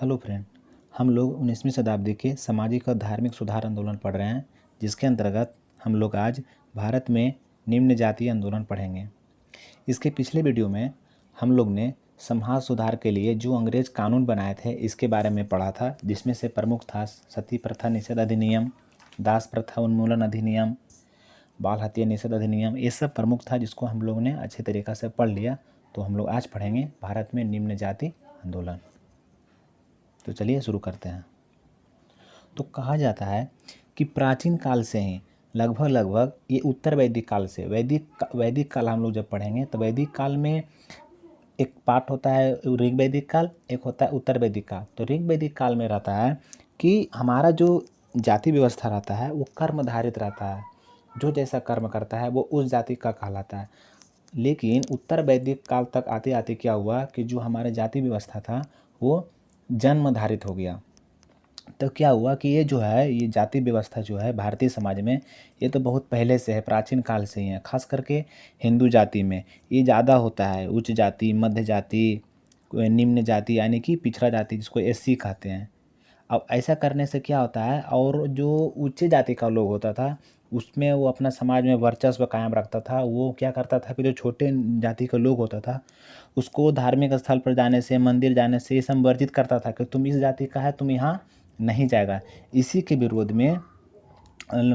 Hello friend. हम लोग 19वीं शताब्दी के सामाजिक और धार्मिक सुधार आंदोलन पढ़ रहे हैं, जिसके अंतर्गत हम लोग आज भारत में निम्न जातीय आंदोलन पढ़ेंगे। इसके पिछले वीडियो में हम लोग ने समाज सुधार के लिए जो अंग्रेज कानून बनाए थे इसके बारे में पढ़ा था, जिसमें से प्रमुख था सती प्रथा निषेध अधिनियम, दास प्रथा उन्मूलन अधिनियम, बाल हत्या निषेध अधिनियम। ये सब प्रमुख था जिसको हम लोग ने अच्छे तरीक़ा से पढ़ लिया। तो हम लोग आज पढ़ेंगे भारत में निम्न जाति आंदोलन। तो चलिए शुरू करते हैं। तो कहा जाता है कि प्राचीन काल से ही लगभग ये उत्तर वैदिक काल से वैदिक काल हम लोग जब पढ़ेंगे तो वैदिक काल में एक पार्ट होता है ऋग वैदिक काल, एक होता है उत्तर वैदिक काल। तो ऋग वैदिक काल में रहता है कि हमारा जो जाति व्यवस्था रहता है वो कर्मधारित रहता है, जो जैसा कर्म करता है वो उस जाति का कहलाता है। लेकिन उत्तर वैदिक काल तक आते आते क्या हुआ कि जो हमारे जाति व्यवस्था था वो जन्मधारित हो गया। तो क्या हुआ कि ये जो है ये जाति व्यवस्था जो है भारतीय समाज में ये तो बहुत पहले से है, प्राचीन काल से ही है। खास करके हिंदू जाति में ये ज़्यादा होता है, उच्च जाति, मध्य जाति, निम्न जाति यानी कि पिछड़ा जाति जिसको एससी कहते हैं। अब ऐसा करने से क्या होता है, और जो उच्च जाति का लोग होता था उसमें वो अपना समाज में वर्चस्व कायम रखता था। वो क्या करता था कि जो छोटे जाति का लोग होता था उसको धार्मिक स्थल पर जाने से, मंदिर जाने से ये संवर्जित करता था कि तुम इस जाति का है, तुम यहाँ नहीं जाएगा। इसी के विरोध में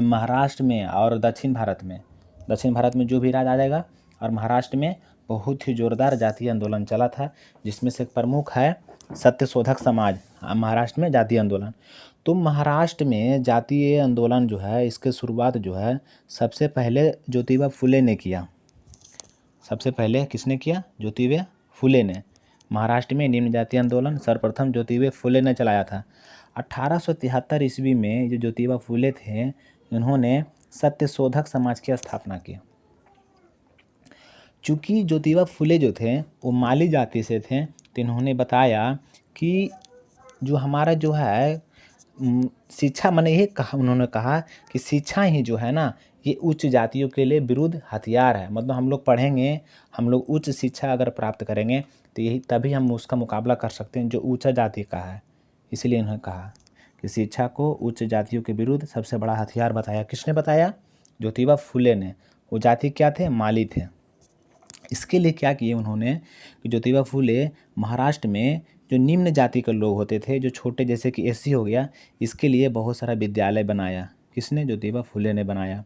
महाराष्ट्र में और दक्षिण भारत में जो भी राज आ जाएगा, और महाराष्ट्र में बहुत ही जोरदार जातीय आंदोलन चला था, जिसमें से प्रमुख है सत्यशोधक समाज। महाराष्ट्र में जातीय आंदोलन, तो महाराष्ट्र में जातीय आंदोलन जो है इसके शुरुआत जो है सबसे पहले ज्योतिबा फुले ने किया। सबसे पहले किसने किया? ज्योतिबा फुले ने। महाराष्ट्र में निम्न जातीय आंदोलन सर्वप्रथम ज्योतिबा फुले ने चलाया था। 1873 ईस्वी में जो ज्योतिबा फुले थे इन्होंने सत्यशोधक समाज की स्थापना की। चूँकि ज्योतिबा फुले जो थे वो माली जाति से थे, तो इन्होंने बताया कि जो हमारा जो है शिक्षा, मैंने ये कहा, उन्होंने कहा कि शिक्षा ही जो है ना ये उच्च जातियों के लिए विरुद्ध हथियार है। मतलब हम लोग पढ़ेंगे, हम लोग उच्च शिक्षा अगर प्राप्त करेंगे तो यही तभी हम उसका मुकाबला कर सकते हैं जो उच्च जाति का है। इसलिए इन्होंने कहा कि शिक्षा को उच्च जातियों के विरुद्ध सबसे बड़ा हथियार बताया। किसने बताया? ज्योतिबा फुले ने। वो जाति क्या थे? माली थे। इसके लिए क्या किए उन्होंने कि ज्योतिबा फुले महाराष्ट्र में जो निम्न जाति के लोग होते थे, जो छोटे जैसे कि एससी हो गया, इसके लिए बहुत सारा विद्यालय बनाया। किसने? ज्योतिबा फुले ने बनाया।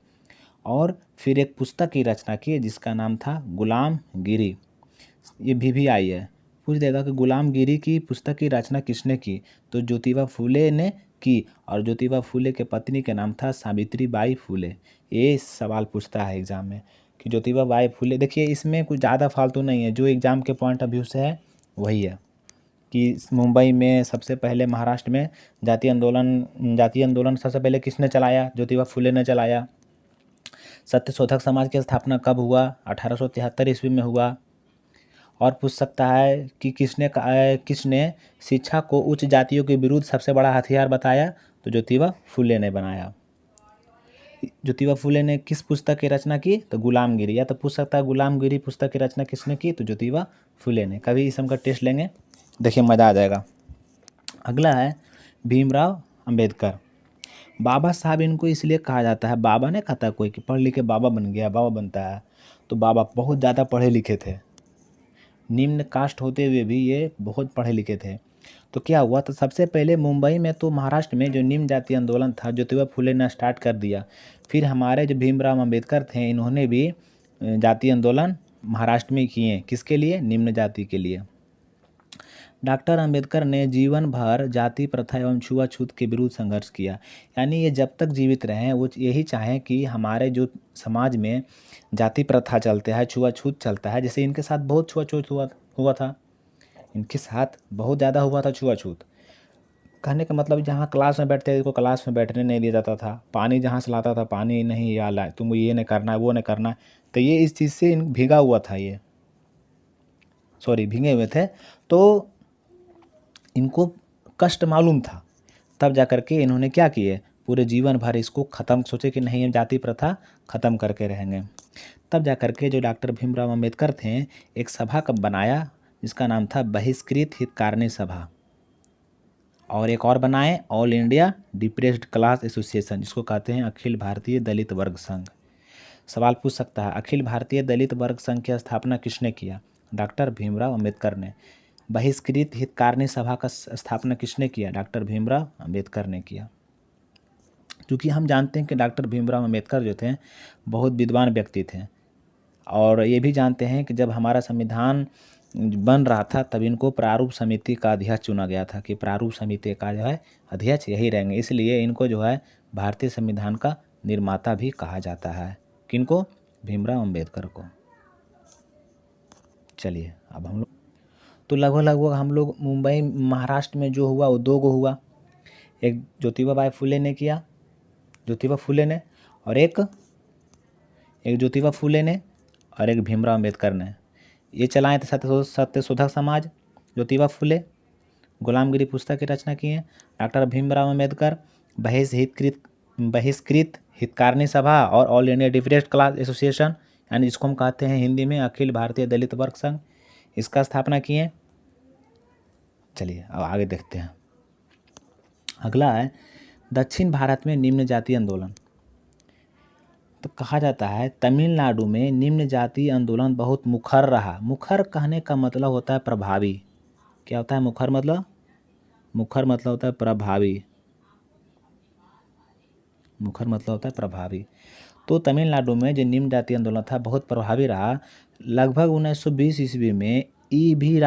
और फिर एक पुस्तक की रचना की जिसका नाम था गुलामगिरी। ये भी आई है, पूछ देगा कि गुलामगिरी की पुस्तक की रचना किसने की? तो ज्योतिबा फुले ने की। और ज्योतिबा फुले के पत्नी के नाम था सावित्री बाई फुले। ये सवाल पूछता है एग्जाम में कि ज्योतिबा बाई फुले। देखिए इसमें कुछ ज़्यादा फालतू नहीं है, जो एग्ज़ाम के पॉइंट ऑफ व्यू से है वही है कि मुंबई में सबसे पहले महाराष्ट्र में जातीय आंदोलन सबसे पहले किसने चलाया? ज्योतिबा फुले ने चलाया। सत्यशोधक समाज की स्थापना कब हुआ? 1873 ईस्वी में हुआ। और पूछ सकता है कि किसने शिक्षा को उच्च जातियों के विरुद्ध सबसे बड़ा हथियार बताया? तो ज्योतिबा फुले ने बनाया। ज्योतिबा फुले ने किस पुस्तक की रचना की? तो गुलामगिरी। या तो पूछ सकता है गुलामगिरी पुस्तक की रचना किसने की? तो ज्योतिबा फुले ने। कभी इस का टेस्ट लेंगे, देखिए मज़ा आ जाएगा। अगला है भीमराव अंबेडकर। बाबा साहब इनको इसलिए कहा जाता है, बाबा ने कहता है कोई कि पढ़ लिख के बाबा बन गया, बाबा बनता है, तो बाबा बहुत ज़्यादा पढ़े लिखे थे। निम्न कास्ट होते हुए भी ये बहुत पढ़े लिखे थे। तो क्या हुआ? तो सबसे पहले मुंबई में, तो महाराष्ट्र में जो निम्न जातीय आंदोलन था ज्योतिबा फुले ने स्टार्ट कर दिया। फिर हमारे जो भीमराव अंबेडकर थे इन्होंने भी जातीय आंदोलन महाराष्ट्र में किए। किसके लिए? निम्न जाति के लिए। डॉक्टर अंबेडकर ने जीवन भर जाति प्रथा एवं छुआछूत के विरुद्ध संघर्ष किया। यानी ये जब तक जीवित रहे वो यही चाहें कि हमारे जो समाज में जाति प्रथा चलता है, छुआछूत चलता है, जैसे इनके साथ बहुत छुआछूत हुआ था, इनके साथ बहुत ज़्यादा हुआ था छुआछूत। कहने का मतलब जहाँ क्लास में बैठते थे तो क्लास में बैठने नहीं दिया जाता था, पानी जहाँ से लाता था पानी नहीं या ला, तुम ये नहीं करना है, वो नहीं करना है। तो ये इस चीज़ से भीगा हुआ था, ये भीगे हुए थे, तो इनको कष्ट मालूम था। तब जा कर के इन्होंने क्या किए, पूरे जीवन भर इसको ख़त्म, सोचे कि नहीं जाति प्रथा ख़त्म करके रहेंगे। तब जा कर के जो डॉक्टर भीमराव अंबेडकर थे एक सभा कब बनाया जिसका नाम था बहिष्कृत हितकारिणी सभा। और एक और बनाए, all India depressed class association, जिसको कहते हैं अखिल भारतीय दलित वर्ग संघ। सवाल पूछ सकता है, अखिल भारतीय दलित वर्ग संघ की स्थापना किसने किया? डॉक्टर भीमराव अंबेडकर ने। बहिष्कृत हितकारिणी सभा का स्थापना किसने किया? डॉक्टर भीमराव अंबेडकर ने किया। क्योंकि हम जानते हैं कि डॉक्टर भीमराव अंबेडकर जो थे बहुत विद्वान व्यक्ति थे, और ये भी जानते हैं कि जब हमारा संविधान बन रहा था तब इनको प्रारूप समिति का अध्यक्ष चुना गया था कि प्रारूप समिति का जो है अध्यक्ष यही रहेंगे, इसलिए इनको जो है भारतीय संविधान का निर्माता भी कहा जाता है। किनको? भीमराव अंबेडकर को। चलिए अब हम लोग तो लगभग हम लोग मुंबई महाराष्ट्र में जो हुआ वो 2 गो हुआ, एक ज्योतिबा फुले ने किया, ज्योतिबा फुले ने, और एक ज्योतिबा फुले ने और एक भीमराव अंबेडकर ने। ये चलाए थे सत्यशोधक समाज, ज्योतिबा फुले। गुलामगिरी पुस्तक की रचना की है डॉक्टर भीमराव अंबेडकर। बहिष्कृत हितकारिणी सभा और all India depressed class association, यानी इसको हम कहते हैं हिंदी में अखिल भारतीय दलित वर्ग संघ, इसका स्थापना किए। चलिए अब आगे देखते हैं। अगला है दक्षिण भारत में निम्न जातीय आंदोलन। तो कहा जाता है तमिलनाडु में निम्न जातीय आंदोलन बहुत मुखर रहा। मुखर कहने का मतलब होता है प्रभावी। क्या होता है मुखर मतलब? मुखर मतलब होता है प्रभावी। मुखर मतलब होता है प्रभावी। तो तमिलनाडु में जो निम्न जातीय आंदोलन था बहुत प्रभावी रहा। लगभग 1920 ईस्वी में ई.वी.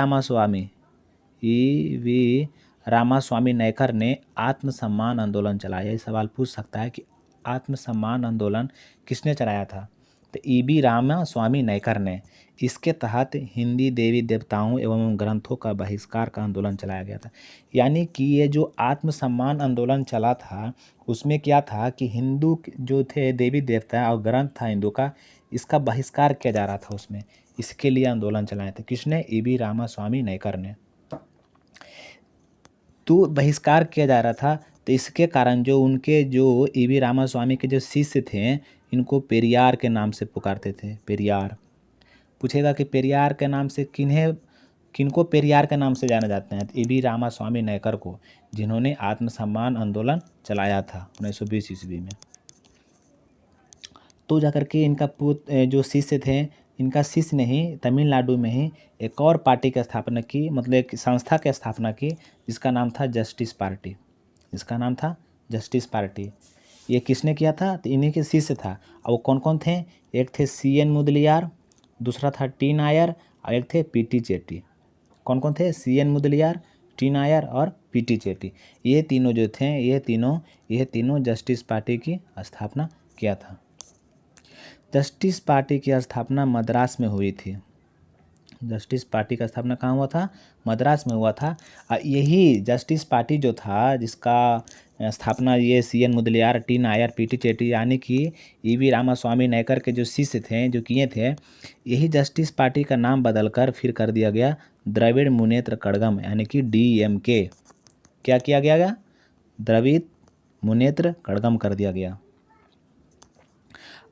रामास्वामी नायकर ने आत्मसम्मान आंदोलन चलाया। ये सवाल पूछ सकता है कि आत्मसम्मान आंदोलन किसने चलाया था? तो ई.वी. रामास्वामी नायकर ने। इसके तहत हिंदी देवी देवताओं एवं ग्रंथों का बहिष्कार का आंदोलन चलाया गया था। यानी कि ये जो आत्मसम्मान आंदोलन चला था उसमें क्या था कि हिंदू जो थे देवी देवता और ग्रंथ था हिंदू का, इसका बहिष्कार किया जा रहा था उसमें। इसके लिए आंदोलन चलाए थे। किसने? ई.वी. रामास्वामी नायकर ने। तो बहिष्कार किया जा रहा था, तो इसके कारण जो उनके जो ई.वी. रामास्वामी के जो शिष्य थे इनको पेरियार के नाम से पुकारते थे। पेरियार। पूछेगा कि पेरियार के नाम से किनको पेरियार के नाम से जाना जाते हैं? ई.वी. रामास्वामी नायकर को, जिन्होंने आत्मसम्मान आंदोलन चलाया था 1920 ईस्वी में। तो जाकर के इनका जो शिष्य थे, इनका शिष्य ने ही तमिलनाडु में ही एक और पार्टी की स्थापना की, मतलब एक संस्था की स्थापना की जिसका नाम था जस्टिस पार्टी। जिसका नाम था जस्टिस पार्टी। ये किसने किया था? तो इन्हीं के शिष्य था। और वो कौन कौन थे? एक थे C.N. मुदलियार, दूसरा था टी नायर और एक थे P.T. चेट्टी। कौन कौन थे? C.N. मुदलियार, टी नायर और P.T. चेट्टी। ये तीनों जो थे ये तीनों जस्टिस पार्टी की स्थापना किया था। जस्टिस पार्टी की स्थापना मद्रास में हुई थी। जस्टिस पार्टी का स्थापना कहाँ हुआ था? मद्रास में हुआ था। यही जस्टिस पार्टी जो था जिसका स्थापना ये C.N. Mudaliar, T Nair, P.T. Chetty यानी कि ई.वी. रामास्वामी नायकर के जो शिष्य थे जो किए थे, यही जस्टिस पार्टी का नाम बदलकर फिर कर दिया गया द्रविड़ मुनेत्र कड़गम, यानी कि DMK। क्या किया गया? द्रविड़ मुनेत्र कड़गम कर दिया गया।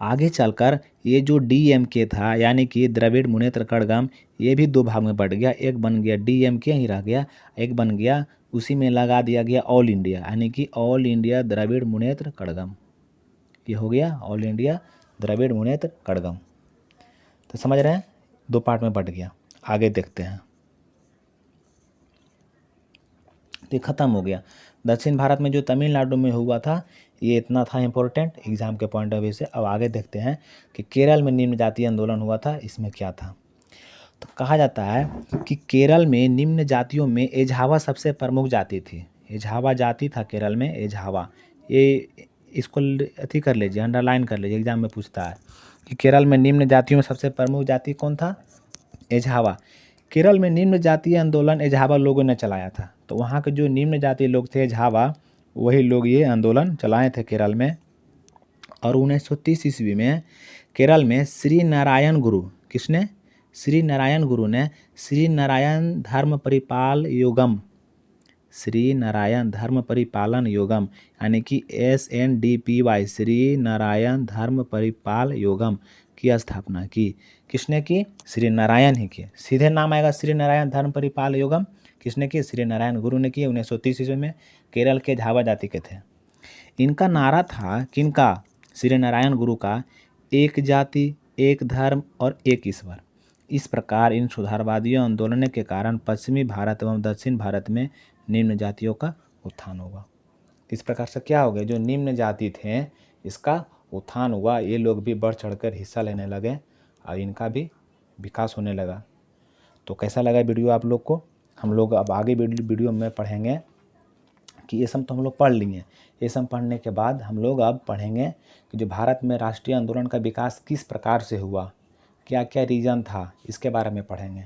आगे चलकर ये जो DMK था यानी कि द्रविड़ मुनेत्र कड़गम, ये भी 2 भाग में बढ़ गया। एक बन गया DMK ही रह गया, एक बन गया उसी में लगा दिया गया ऑल इंडिया, यानी कि ऑल इंडिया द्रविड़ मुनेत्र कड़गम। ये हो गया ऑल इंडिया द्रविड़ मुनेत्र कड़गम। तो समझ रहे हैं, 2 पार्ट में बढ़ गया। आगे देखते हैं। तो ख़त्म हो गया। दक्षिण भारत में जो तमिलनाडु में हुआ था ये इतना था इम्पोर्टेंट एग्जाम के पॉइंट ऑफ व्यू से। अब आगे देखते हैं कि केरल में निम्न जातीय आंदोलन हुआ था, इसमें क्या था। तो कहा जाता है कि केरल में निम्न जातियों में एझावा सबसे प्रमुख जाति थी। एझावा जाति था केरल में, एझावा। ये इसको अथी कर लीजिए, अंडरलाइन कर लीजिए, एग्जाम में पूछता है कि केरल में निम्न जातियों में सबसे प्रमुख जाति कौन था? एझावा। केरल में निम्न जातीय आंदोलन एझावा लोगों ने चलाया था। तो वहाँ के जो निम्न जातीय लोग थे एझावा, वही लोग ये आंदोलन चलाए थे केरल में। और 1930 ईस्वी में केरल में श्री नारायण गुरु, किसने? श्री नारायण गुरु ने श्री नारायण धर्म परिपाल योगम, श्री नारायण धर्म परिपालन योगम यानी कि SNDPY, श्री नारायण धर्म परिपाल योगम की स्थापना की। किसने की? श्री नारायण ही की। सीधे नाम आएगा श्री नारायण धर्म परिपाल योगम, किसने किए? श्री नारायण गुरु ने किए 1930 ईस्वी में। केरल के झावा जाति के थे। इनका नारा था किनका? श्री नारायण गुरु का, एक जाति, एक धर्म और एक ईश्वर। इस प्रकार इन सुधारवादी आंदोलन के कारण पश्चिमी भारत एवं दक्षिण भारत में निम्न जातियों का उत्थान होगा। इस प्रकार से क्या हो गया? जो निम्न जाति थे इसका उत्थान हुआ, ये लोग भी बढ़ चढ़कर हिस्सा लेने लगे और इनका भी विकास होने लगा। तो कैसा लगा वीडियो आप लोग को? हम लोग अब आगे वीडियो में पढ़ेंगे कि ये सब तो हम लोग पढ़ लिए। ये सब पढ़ने के बाद हम लोग अब पढ़ेंगे कि जो भारत में राष्ट्रीय आंदोलन का विकास किस प्रकार से हुआ, क्या क्या रीज़न था, इसके बारे में पढ़ेंगे।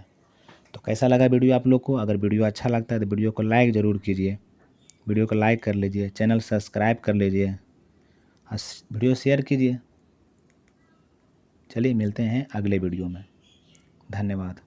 तो कैसा लगा वीडियो आप लोग को? अगर वीडियो अच्छा लगता है तो वीडियो को लाइक ज़रूर कीजिए, वीडियो को लाइक कर लीजिए, चैनल सब्सक्राइब कर लीजिए, वीडियो शेयर कीजिए। चलिए मिलते हैं अगले वीडियो में। धन्यवाद।